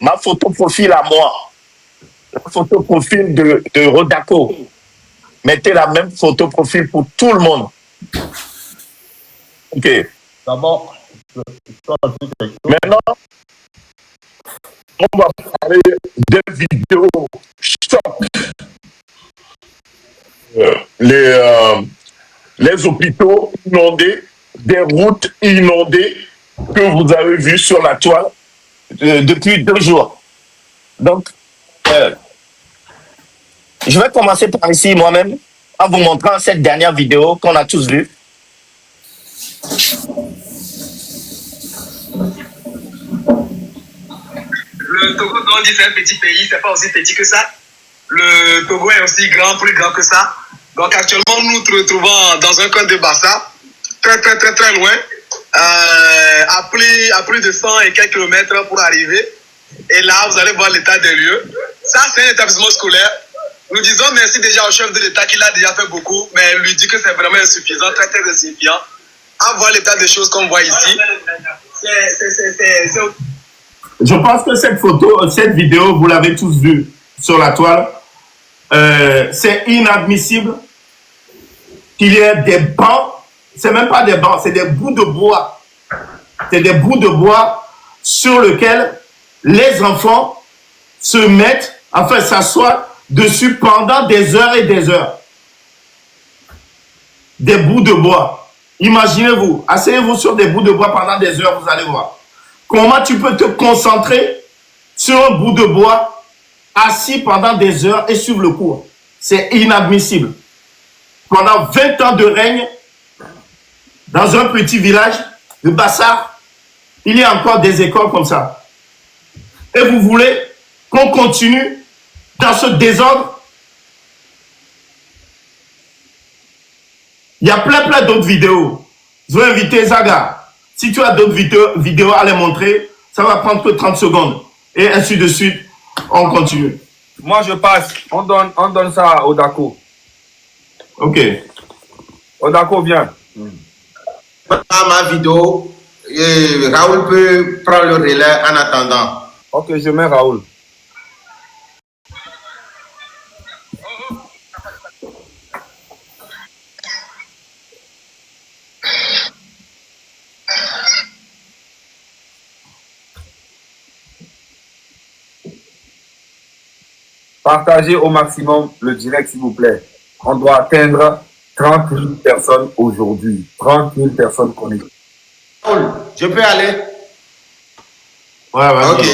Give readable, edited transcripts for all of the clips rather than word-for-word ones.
ma photo profil à moi, la photo profil de Rodako. Mettez la même photo profil pour tout le monde. Ok. D'abord, maintenant, on va parler des vidéos choc. Les hôpitaux inondés, des routes inondées que vous avez vues sur la toile depuis 2 jours. Donc, je vais commencer par ici moi-même en vous montrant cette dernière vidéo qu'on a tous vue. Le Togo, on dit c'est un petit pays, c'est pas aussi petit que ça. Le Togo est aussi grand, plus grand que ça. Donc actuellement, nous nous retrouvons dans un coin de Bassa, très loin, à plus de 100 et quelques kilomètres pour arriver. Et là, vous allez voir l'état des lieux. Ça, c'est un établissement scolaire. Nous disons merci déjà au chef de l'État qui l'a déjà fait beaucoup, mais lui dit que c'est vraiment insuffisant, très insuffisant. À voir l'état des choses qu'on voit ici. Je pense que cette vidéo, vous l'avez tous vue sur la toile. C'est inadmissible qu'il y ait des bancs. C'est même pas des bancs, c'est des bouts de bois. C'est des bouts de bois sur lesquels les enfants se mettent, enfin s'assoient dessus pendant des heures et des heures. Des bouts de bois. Imaginez-vous, asseyez-vous sur des bouts de bois pendant des heures, vous allez voir. Comment tu peux te concentrer sur un bout de bois assis pendant des heures et suivre le cours? C'est inadmissible. Pendant 20 ans de règne, dans un petit village de Bassa, il y a encore des écoles comme ça. Et vous voulez qu'on continue dans ce désordre? Il y a plein d'autres vidéos. Je vais inviter Zaga. Si tu as d'autres vidéos à les montrer, ça va prendre que 30 secondes. Et ainsi de suite, on continue. moi je passe. On donne ça à Odako. Ok. Odako, viens. Ma vidéo, Raoul peut prendre le relais en attendant. Ok, je mets Raoul. Partagez au maximum le direct, s'il vous plaît. On doit atteindre 30 000 personnes aujourd'hui. 30 000 personnes connectées. Raoul, je peux aller? Ouais, ok.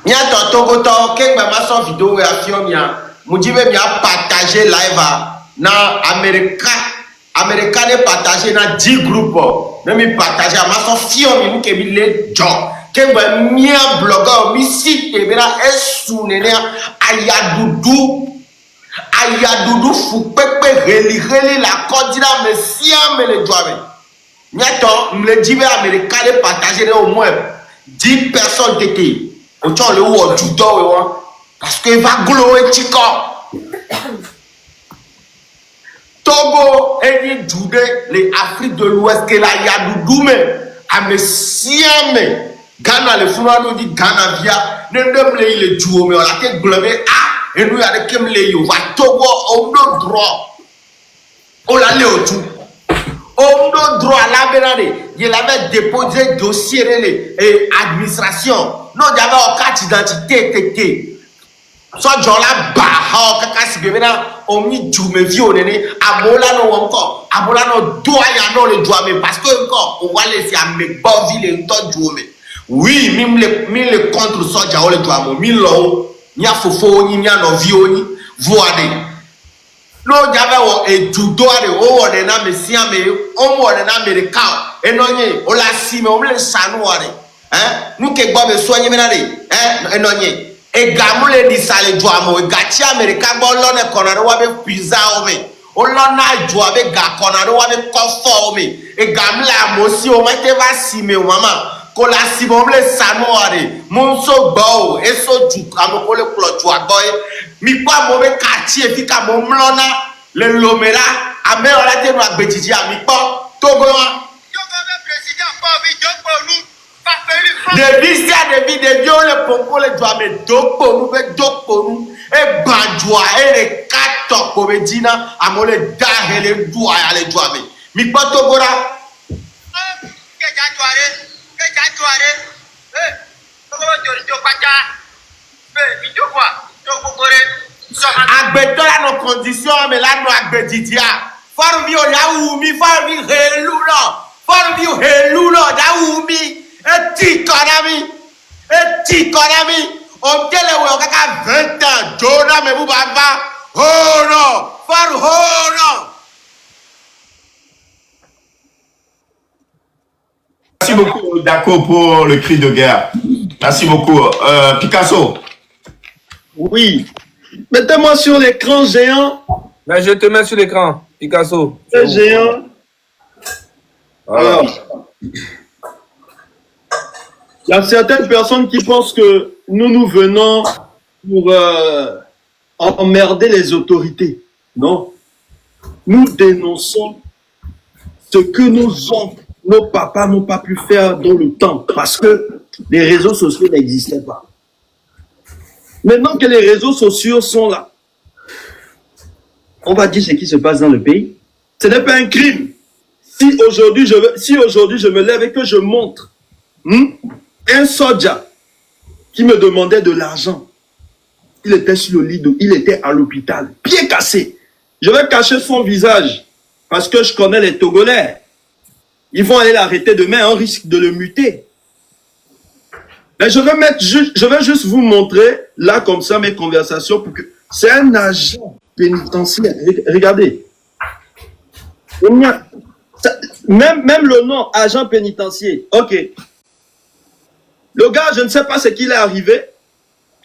Mia Togo quel ma son vidéo et action mia. Mujibe mia partager live na America ne partager na 10 groupes. Ne mi partager ma son fion mi ke mi le job. Que mia blogger mi site bera esunene ayadudu fupepe reli la cordina me siam me le doave. Miato me le dit américain de partager au moins 10 personnes tété. Autant le ou judo parce que va glower chico. Togo et Jude les Afrique de l'Ouest que la yadudu me a me siam Ghana le funa dit Ghana via ne le il jouer mais on a que globé ah et nous a de kem le yo va Togo on no droit on la le tout on no droit la benade il avait déposé dossier et administration non il y avait une carte d'identité tété soit jola ba ha kaka si bena on mi jume vio nene amola no encore amola no doit ya no le doit mais parce que encore on va laisser à me bon ville en temps jouer. Oui, même les contre soja on le doit mon mille lo nya fofo ni nya no vi oni voade no java wo e judo are o wona na mesia me o mo na america e no nye o la si me o le sanu ore nu ke gbo be so nyi me na de e no nye e gamule di sale jo amo e gachi america gbo lo ne kono wa be pizza o me o lo na jo be ga kono wa be kofo o me e gamle amosi o ma te va si me o mama ko la si mo le sanu ore mo so gbo e so ju amo ko le klo ju agbo mi pa mo be kachi e fi ka mo mlona le lomera ame ola te no agbejiji ami po togo wa président pas vi joko nous Devi sia devi devi o le pompo le doa me dokonu be dokonu e banjoa e le kato ko be dina amole da hele doa ya le doa me mi pato gora ke jajuare eh ko jo pacha mi jo kwa to gogore agbeto la no condition me la no agbedidia faru mi o ya wu mi faru mi helu lo da wu mi eti konami on tele we kaka 20 ans jona me bu baba oh no faru oh no. Merci beaucoup, Dako, pour le cri de guerre. Merci beaucoup. Picasso. Oui. Mettez-moi sur l'écran géant. Mais je te mets sur l'écran, Picasso. Le géant. Voilà. Alors, il y a certaines personnes qui pensent que nous venons pour emmerder les autorités. Non. Nous dénonçons ce que nos papas n'ont pas pu faire dans le temps parce que les réseaux sociaux n'existaient pas. Maintenant que les réseaux sociaux sont là, on va dire ce qui se passe dans le pays. Ce n'est pas un crime. Si aujourd'hui je me lève et que je montre un soldat qui me demandait de l'argent, il était sur le lit, il était à l'hôpital, pied cassé. Je vais cacher son visage parce que je connais les Togolais. Ils vont aller l'arrêter demain, on risque de le muter. Mais je vais juste vous montrer là comme ça mes conversations pour que c'est un agent pénitentiaire. Regardez. Même le nom, agent pénitentiaire. Ok. Le gars, je ne sais pas ce qu'il est arrivé.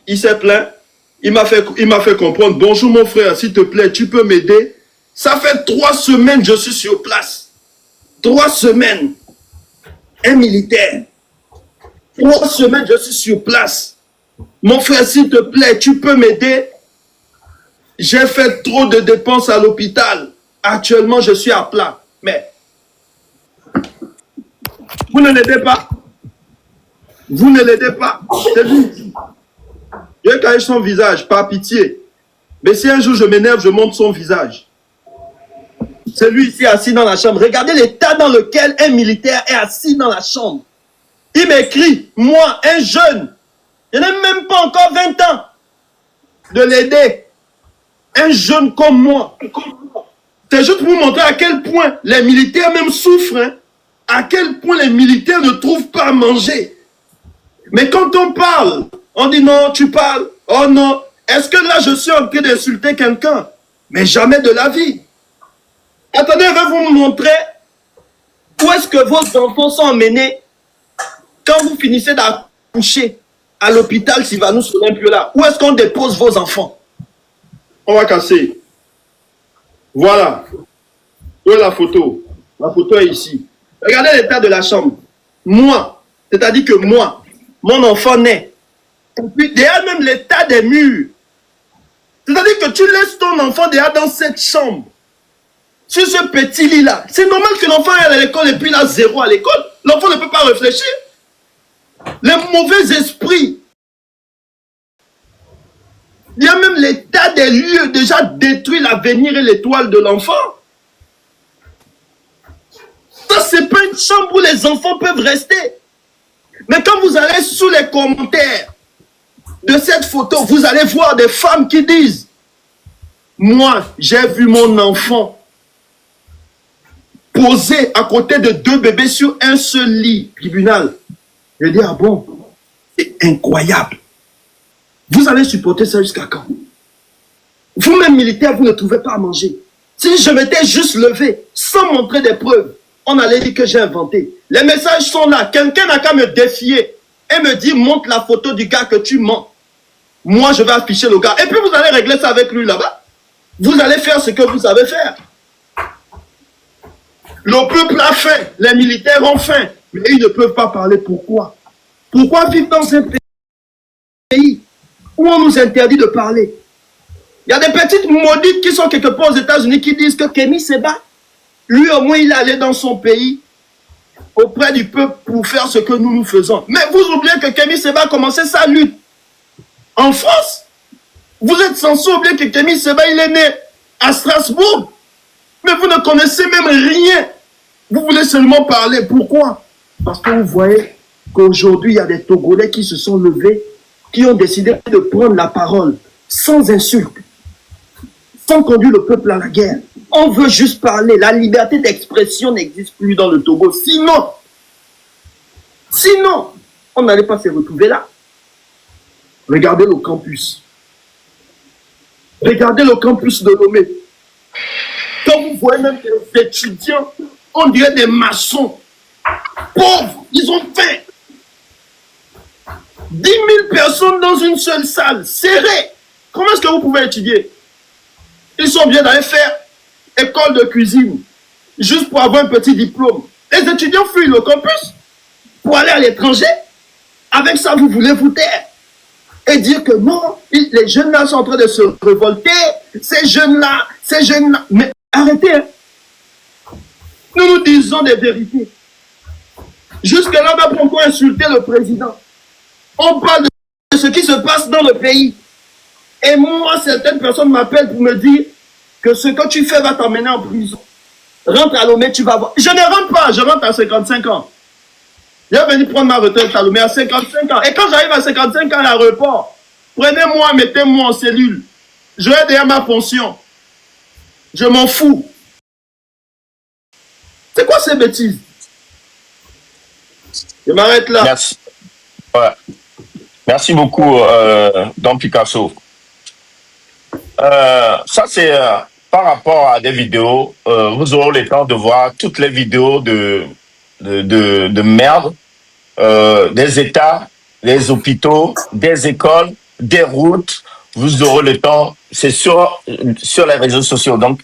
Il s'est plaint. Il m'a fait comprendre. Bonjour mon frère, s'il te plaît, tu peux m'aider. Ça fait 3 semaines que je suis sur place. 3 semaines. Un militaire. 3 semaines, je suis sur place. Mon frère, s'il te plaît, tu peux m'aider. J'ai fait trop de dépenses à l'hôpital. Actuellement, je suis à plat. Mais vous ne l'aidez pas. Vous ne l'aidez pas. C'est lui. Je vais cacher son visage, par pitié. Mais si un jour je m'énerve, je montre son visage. C'est lui ici assis dans la chambre. Regardez l'état dans lequel un militaire est assis dans la chambre. Il m'écrit, moi, un jeune, je n'ai même pas encore 20 ans, de l'aider. Un jeune comme moi. C'est juste pour vous montrer à quel point les militaires même souffrent. Hein? À quel point les militaires ne trouvent pas à manger. Mais quand on parle, on dit non, tu parles. Oh non. Est-ce que là, je suis en train d'insulter quelqu'un? Mais jamais de la vie. Attendez, je vais vous montrer où est-ce que vos enfants sont emmenés quand vous finissez d'accoucher à l'hôpital Sylvanus Olympiola. Où est-ce qu'on dépose vos enfants? On va casser. Voilà. Où est la photo? La photo est ici. Regardez l'état de la chambre. Moi, c'est-à-dire que moi, mon enfant naît. Et puis, derrière même l'état des murs. C'est-à-dire que tu laisses ton enfant derrière dans cette chambre. Sur ce petit lit-là. C'est normal que l'enfant aille à l'école et puis il a 0 à l'école. L'enfant ne peut pas réfléchir. Les mauvais esprits. Il y a même l'état des lieux déjà détruit l'avenir et l'étoile de l'enfant. Ça, c'est pas une chambre où les enfants peuvent rester. Mais quand vous allez sous les commentaires de cette photo, vous allez voir des femmes qui disent « Moi, j'ai vu mon enfant posé à côté de 2 bébés sur un seul lit tribunal. » Je dis « Ah bon, c'est incroyable. Vous allez supporter ça jusqu'à quand? Vous-même militaire, vous ne trouvez pas à manger. Si je m'étais juste levé, sans montrer des preuves, on allait dire que j'ai inventé. Les messages sont là. Quelqu'un n'a qu'à me défier et me dire, montre la photo du gars que tu mens. Moi, je vais afficher le gars. Et puis, vous allez régler ça avec lui là-bas. Vous allez faire ce que vous savez faire. Le peuple a faim. Les militaires ont faim. Mais ils ne peuvent pas parler. Pourquoi? Pourquoi vivre dans un pays où on nous interdit de parler? Il y a des petites maudites qui sont quelque part aux États-Unis qui disent que Kémy Séba, lui au moins il est allé dans son pays auprès du peuple pour faire ce que nous faisons. Mais vous oubliez que Kémy Séba a commencé sa lutte en France. Vous êtes censé oublier que Kémy Séba, il est né à Strasbourg. Mais vous ne connaissez même rien. Vous voulez seulement parler. Pourquoi? Parce que vous voyez qu'aujourd'hui, il y a des Togolais qui se sont levés, qui ont décidé de prendre la parole sans insulte, sans conduire le peuple à la guerre. On veut juste parler. La liberté d'expression n'existe plus dans le Togo. Sinon, on n'allait pas se retrouver là. Regardez le campus. Regardez le campus de Lomé. Quand vous voyez même que les étudiants, on dirait des maçons. Pauvres, ils ont fait 10 000 personnes dans une seule salle, serrée. Comment est-ce que vous pouvez étudier? Ils sont bien d'aller faire école de cuisine, juste pour avoir un petit diplôme. Les étudiants fuient le campus pour aller à l'étranger. Avec ça, vous voulez vous taire et dire que non, les jeunes là sont en train de se révolter. Ces jeunes là. Mais arrêtez, hein. Nous disons des vérités. Jusque-là, on va encore insulter le président. On parle de ce qui se passe dans le pays. Et moi, certaines personnes m'appellent pour me dire que ce que tu fais va t'emmener en prison. Rentre à Lomé, tu vas voir. Je ne rentre pas, je rentre à 55 ans. Je vais venir prendre ma retraite à Lomé à 55 ans. Et quand j'arrive à 55 ans à l'aéroport, prenez-moi, mettez-moi en cellule. Je vais derrière ma pension. Je m'en fous. C'est quoi ces bêtises? Je m'arrête là. Merci. Ouais. Merci beaucoup, Don Picasso. Ça, c'est par rapport à des vidéos. Vous aurez le temps de voir toutes les vidéos de merde des États, des hôpitaux, des écoles, des routes. Vous aurez le temps. C'est sur les réseaux sociaux. Donc,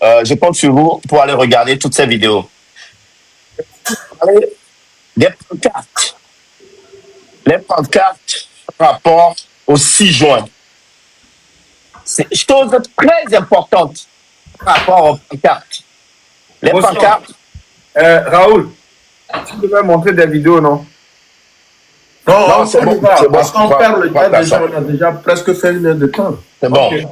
je compte sur vous pour aller regarder toutes ces vidéos. Des pancartes. Les pancartes par rapport au 6 juin. C'est une chose très importante par rapport aux pancartes. Les pancartes. Raoul, tu devrais montrer des vidéos, non? Non, c'est bon, c'est bon. Parce qu'on perd le temps déjà, on a déjà presque fait 1 heure de temps. C'est bon. Okay.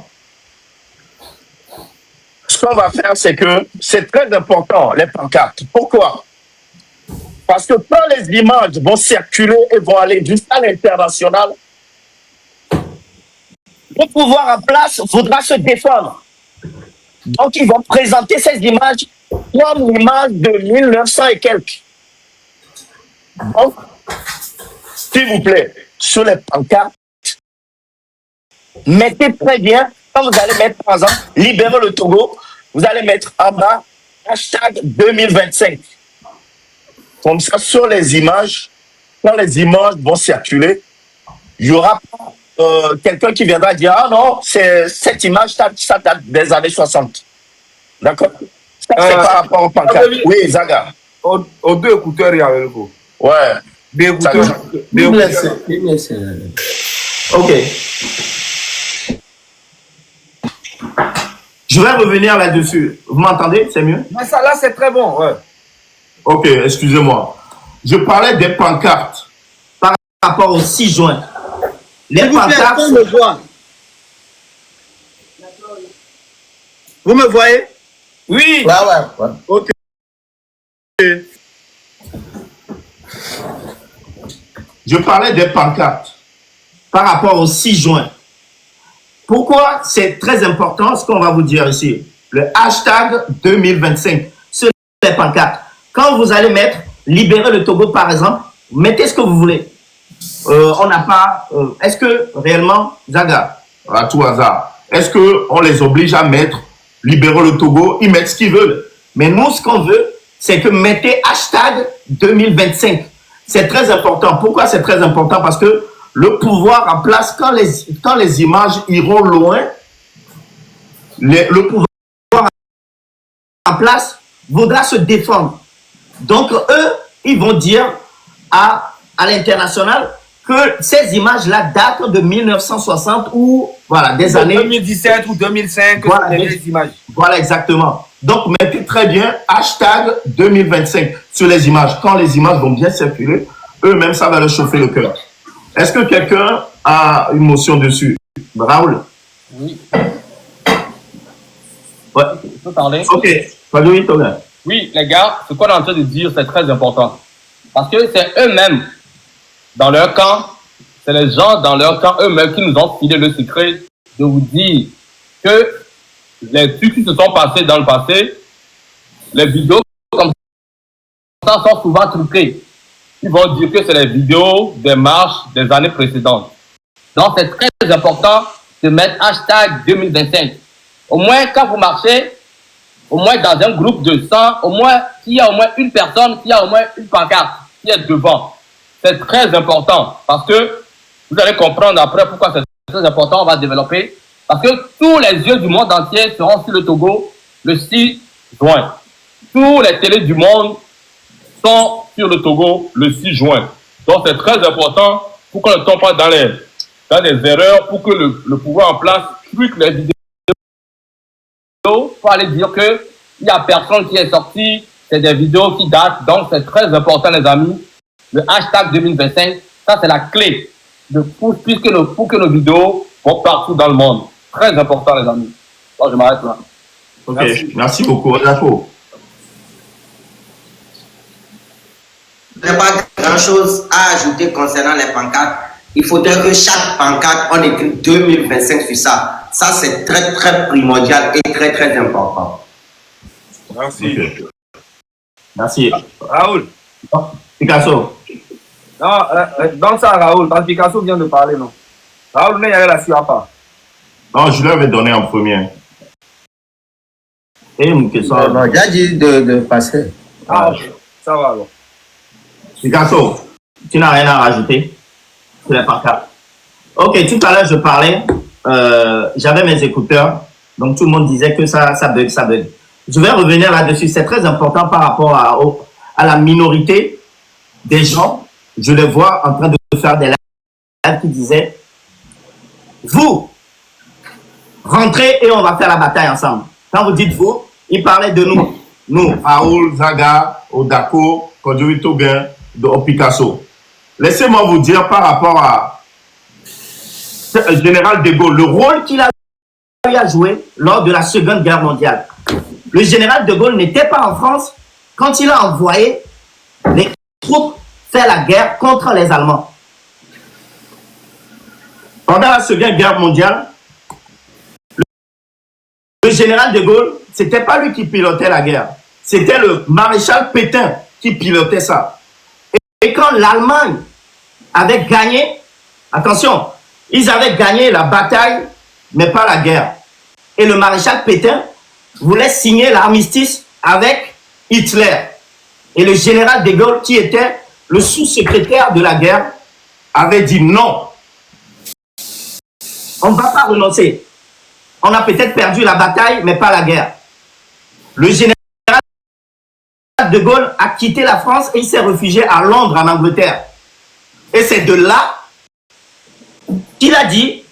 Ce qu'on va faire, c'est que c'est très important, les pancartes. Pourquoi? Parce que quand les images vont circuler et vont aller jusqu'à l'international, le pouvoir en place voudra se défendre. Donc, ils vont présenter ces images comme l'image de 1900 et quelques. Donc, s'il vous plaît, sur les pancartes, mettez très bien, quand vous allez mettre, par exemple, libérer le Togo, vous allez mettre en bas, hashtag 2025. Comme ça, sur les images, quand les images vont circuler, il y aura quelqu'un qui viendra dire « Ah non, cette image, ça date des années 60. » D'accord? Ça, c'est par rapport au pancartes. Oui, Zaga. Aux 2 écouteurs, il y a le coup. Ouais. Des écouteurs. Ok. Je vais revenir là-dessus. Vous m'entendez? C'est mieux? Mais ça, là, c'est très bon, ouais. Ok, excusez-moi. Je parlais des pancartes par rapport au 6 juin. Les pancartes. Vous me voyez? Oui. Ouais. Ok. Je parlais des pancartes par rapport au 6 juin. Pourquoi c'est très important ce qu'on va vous dire ici? Le hashtag 2025 sur les pancartes. Quand vous allez mettre libérer le Togo par exemple, mettez ce que vous voulez. On n'a pas... est-ce que réellement, Zaga, à tout hasard, est-ce qu'on les oblige à mettre libérer le Togo? Ils mettent ce qu'ils veulent. Mais nous, ce qu'on veut, c'est que mettez hashtag 2025. C'est très important. Pourquoi c'est très important? Parce que le pouvoir en place, quand les images iront loin, le pouvoir en place voudra se défendre. Donc, eux, ils vont dire à l'international que ces images-là datent de 1960 ou voilà, des années 2017 ou 2005, voilà, les images. Voilà, exactement. Donc, mettez très bien hashtag 2025 sur les images. Quand les images vont bien circuler, eux-mêmes, ça va leur chauffer le cœur. Est-ce que quelqu'un a une motion dessus? Raoul? Oui. Ouais. Je peux parler? Ok. Fadoui, Toga. Oui, les gars, ce qu'on est en train de dire, c'est très important. Parce que c'est eux-mêmes, dans leur camp, c'est les gens dans leur camp eux-mêmes qui nous ont filé le secret de vous dire que les trucs qui se sont passés dans le passé, les vidéos comme ça sont souvent truquées. Ils vont dire que c'est les vidéos des marches des années précédentes. Donc c'est très important de mettre hashtag 2025. Au moins, quand vous marchez, au moins dans un groupe de 100, au moins, s'il y a au moins une personne, s'il y a au moins une pancarte qui est devant. C'est très important parce que vous allez comprendre après pourquoi c'est très important, on va développer. Parce que tous les yeux du monde entier seront sur le Togo le 6 juin. Tous les télés du monde sont sur le Togo le 6 juin. Donc c'est très important pour qu'on ne tombe pas dans des erreurs, pour que le pouvoir en place truque les vidéos pour aller dire que il n'y a personne qui est sorti, c'est des vidéos qui datent. Donc c'est très important les amis. Le hashtag 2025, ça c'est la clé pour que nos vidéos vont partout dans le monde. Très important les amis. Bon, je m'arrête là. Ok, merci beaucoup. D'accord. Il n'y a pas grand-chose à ajouter concernant les pancartes. Il faudrait que chaque pancarte, on écrit 2025 sur ça. Ça, c'est très, très primordial et très, très important. Merci. Okay. Merci. Raoul. Picasso. Non, donc ça, Raoul, parce que Picasso vient de parler, non? Raoul, mais il y avait la suite pas. Non, je lui avais donné en premier. Et une question. Non, j'ai dit de passer. Ah, ok. Ça va alors. Picasso, tu n'as rien à rajouter sur les pancartes. Ok, tout à l'heure, je parlais, j'avais mes écouteurs, donc tout le monde disait que ça bug, ça bug. Je vais revenir là-dessus, c'est très important par rapport à la minorité des gens. Je les vois en train de faire des lives qui disaient, vous, rentrez et on va faire la bataille ensemble. Quand vous dites vous, ils parlaient de nous. Nous, Raoul, Zaga, Odako, Kodjoui Toguin, de Picasso. Laissez-moi vous dire par rapport à le général de Gaulle, le rôle qu'il a joué lors de la Seconde Guerre mondiale. Le général de Gaulle n'était pas en France quand il a envoyé les troupes faire la guerre contre les Allemands. Pendant la Seconde Guerre mondiale, le général de Gaulle, c'était pas lui qui pilotait la guerre. C'était le maréchal Pétain qui pilotait ça. Et quand l'Allemagne avait gagné, attention, ils avaient gagné la bataille, mais pas la guerre. Et le maréchal Pétain voulait signer l'armistice avec Hitler. Et le général de Gaulle, qui était le sous-secrétaire de la guerre, avait dit non. On ne va pas renoncer. On a peut-être perdu la bataille, mais pas la guerre. Le général de Gaulle a quitté la France et il s'est réfugié à Londres, en Angleterre. Et c'est de là qu'il a dit,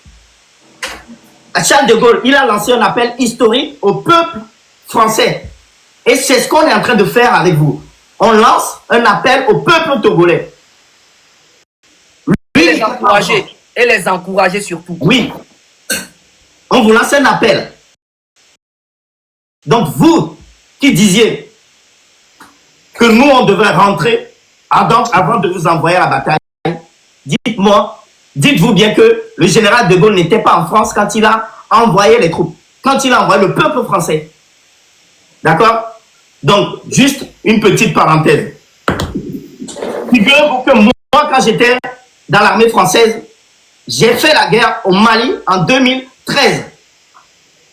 à Charles de Gaulle, il a lancé un appel historique au peuple français. Et c'est ce qu'on est en train de faire avec vous. On lance un appel au peuple togolais. Et les encourager. Et les encourager surtout. Oui. On vous lance un appel. Donc vous qui disiez que nous on devait rentrer avant de vous envoyer à la bataille, dites-moi, dites-vous bien que le général de Gaulle n'était pas en France quand il a envoyé les troupes, quand il a envoyé le peuple français. D'accord? Donc, juste une petite parenthèse. Figurez-vous que moi, quand j'étais dans l'armée française, j'ai fait la guerre au Mali en 2013.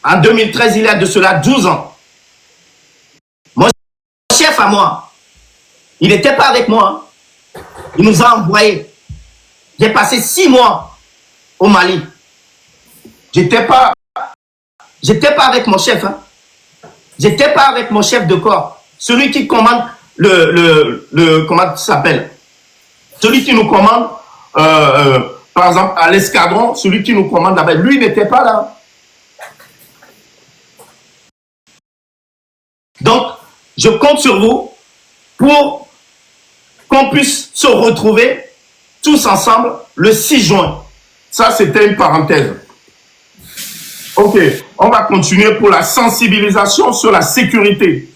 En 2013, il y a de cela 12 ans. Mon chef à moi, il n'était pas avec moi. Il nous a envoyés. J'ai passé 6 mois au Mali. J'étais pas avec mon chef. Hein. J'étais pas avec mon chef de corps. Celui qui commande comment ça s'appelle? Celui qui nous commande, par exemple, à l'escadron, celui qui nous commande là-bas, lui n'était pas là. Donc, je compte sur vous pour qu'on puisse se retrouver tous ensemble le 6 juin. Ça, c'était une parenthèse. Ok, on va continuer pour la sensibilisation sur la sécurité.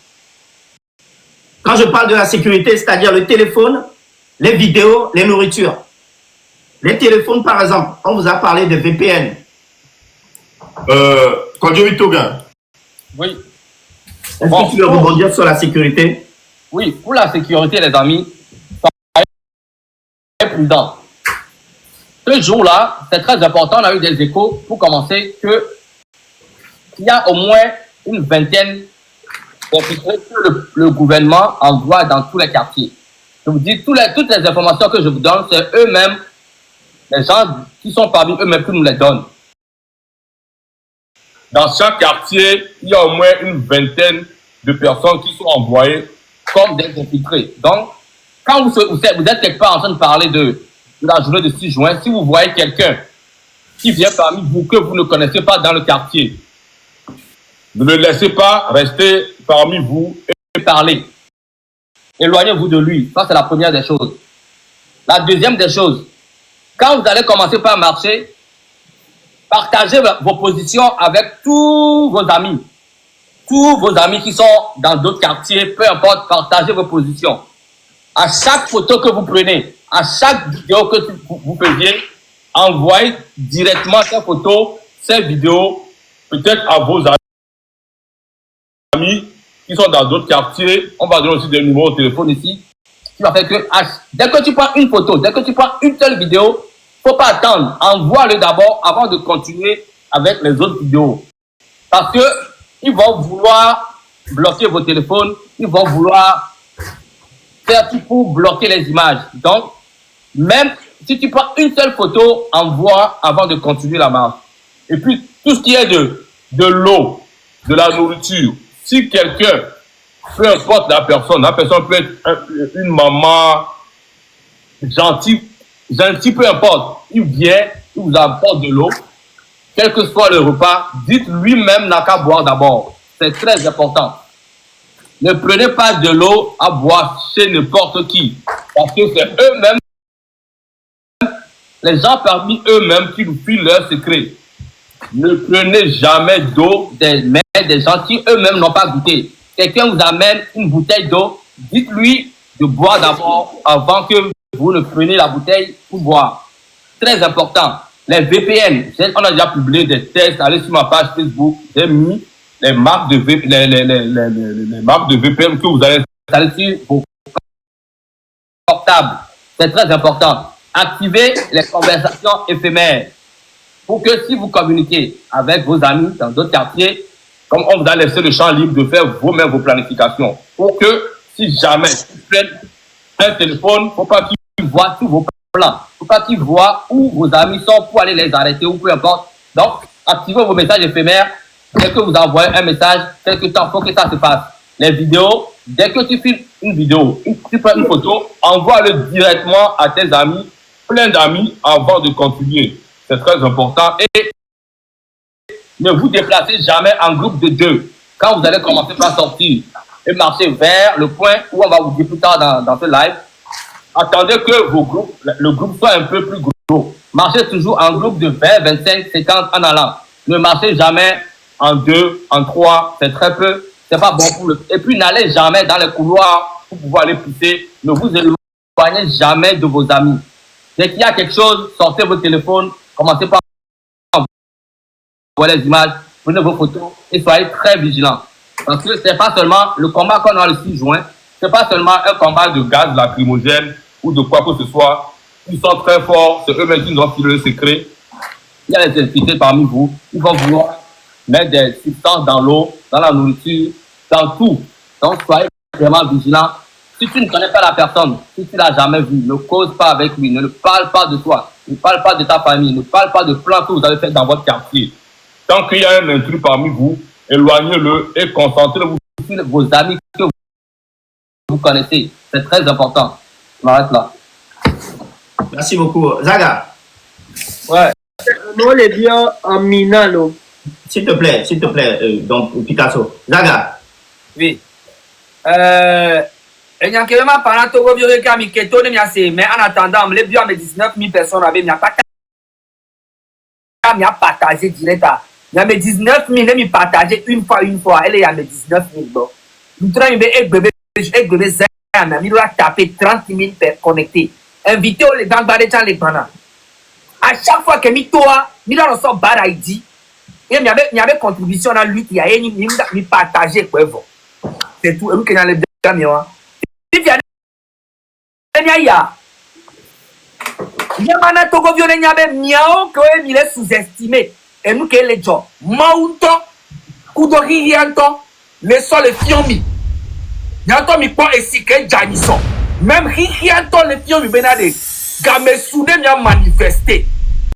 Quand je parle de la sécurité, c'est-à-dire le téléphone, les vidéos, les nourritures. Les téléphones, par exemple, on vous a parlé de VPN. Conduit Toga. Oui. Est-ce que tu veux rebondir sur la sécurité? Oui, pour la sécurité, les amis, soyez prudents. Ce jour-là, c'est très important. On a eu des échos pour commencer qu'il y a au moins une vingtaine d'infiltrés que le gouvernement envoie dans tous les quartiers. Je vous dis, toutes les informations que je vous donne, c'est eux-mêmes, les gens qui sont parmi eux-mêmes qui nous les donnent. Dans chaque quartier, il y a au moins une vingtaine de personnes qui sont envoyées comme des infiltrés. Donc, quand vous êtes quelque part en train de parler de la journée de 6 juin, si vous voyez quelqu'un qui vient parmi vous que vous ne connaissez pas dans le quartier, ne le laissez pas rester parmi vous et parler. Éloignez-vous de lui. Ça, c'est la première des choses. La deuxième des choses, quand vous allez commencer par marcher, partagez vos positions avec tous vos amis. Tous vos amis qui sont dans d'autres quartiers, peu importe, partagez vos positions. À chaque photo que vous prenez, à chaque vidéo que vous faisiez, envoyez directement ces photos, ces vidéos, peut-être à vos amis qui sont dans d'autres quartiers. On va donner aussi des numéros de téléphone ici. Qui va faire que dès que tu prends une photo, dès que tu prends une seule vidéo, faut pas attendre. Envoie-le d'abord avant de continuer avec les autres vidéos. Parce que ils vont vouloir bloquer vos téléphones, ils vont vouloir faire tout pour bloquer les images. Donc, même si tu prends une seule photo, envoie avant de continuer la marche. Et puis, tout ce qui est de l'eau, de la nourriture, si quelqu'un, peu importe la personne peut être une maman gentille, peu importe, il vient, il vous apporte de l'eau, quel que soit le repas, dites lui-même n'a qu'à boire d'abord. C'est très important. Ne prenez pas de l'eau à boire chez n'importe qui, parce que c'est eux-mêmes, les gens parmi eux-mêmes qui nous filent leurs secrets. Ne prenez jamais d'eau des mains des gens qui eux-mêmes n'ont pas goûté. Quelqu'un vous amène une bouteille d'eau, dites-lui de boire d'abord avant que vous ne preniez la bouteille pour boire. Très important. Les VPN, on a déjà publié des tests, allez sur ma page Facebook, j'ai mis les marques de VPN que vous allez installer sur vos portables. C'est très important. Activez les conversations éphémères pour que si vous communiquez avec vos amis dans d'autres quartiers, comme on vous a laissé le champ libre de faire vous-même vos planifications. Pour que si jamais vous prenez un téléphone, il ne faut pas qu'ils voient tous vos plans. Il ne faut pas qu'ils voient où vos amis sont pour aller les arrêter ou peu importe. Donc, activez vos messages éphémères. Dès que vous envoyez un message, quelque temps, il faut que ça se passe. Les vidéos, dès que tu filmes une vidéo, tu prends une photo, envoie-le directement à tes amis, plein d'amis, avant de continuer. C'est très important. Et ne vous déplacez jamais en groupe de 2. Quand vous allez commencer par sortir et marcher vers le point où on va vous dire plus tard dans ce live, attendez que le groupe soit un peu plus gros. Marchez toujours en groupe de 20, 25, 50 en allant. Ne marchez jamais en 2, en 3, c'est très peu. C'est pas bon pour le... Et puis n'allez jamais dans les couloirs pour pouvoir aller pousser. Ne vous éloignez jamais de vos amis. Dès qu'il y a quelque chose, sortez vos téléphones, commencez par envoyer les images, prenez vos photos et soyez très vigilants. Parce que c'est pas seulement le combat qu'on a le 6 juin, c'est pas seulement un combat de gaz lacrymogène ou de quoi que ce soit. Ils sont très forts, c'est eux-mêmes qui nous ont filé le secret. Il y a des infiltrés parmi vous, ils vont vouloir mettre des substances dans l'eau, dans la nourriture, dans tout. Donc soyez vraiment vigilants. Si tu ne connais pas la personne, si tu ne l'as jamais vu, ne cause pas avec lui, ne parle pas de toi, ne parle pas de ta famille, ne parle pas de plans que vous avez fait dans votre quartier. Tant qu'il y a un intrus parmi vous, éloignez-le et concentrez-vous sur vos amis que vous connaissez. C'est très important. Je m'arrête là. Merci beaucoup. Zaga. Ouais. Non, les bien en Minalo. S'il te plaît, donc Picasso. Zaga. Oui. Et n'y a que vraiment pendant Togo Bio qui a mis keto ne m'y assez, mais en attendant, les bio à mes 19 000 personnes avaient m'y a pas partagé direct à. Il y a mes 19 000, ne m'y partagé une fois, elle est à mes 19 000 bon. Nous traînons avec bébé Zé, il doit taper 30 000 connectés. Invité les banques barrés les bananes. À chaque fois que toi, il doit recevoir bar ID. Et il y avait contribution dans la lutte, il y a une partagé quoi. C'est tout. Et nous qui dans les camions. Il y a il y a maintenant Togo Bio n'y avait miao que il est sous-estimé. Et nous qui les gens, Maouto, Koudori Rianto, les sols les fiomi. Yanto mi po esike Janison. Même Rianto les fiomi benade. Game soude mi a manifesté.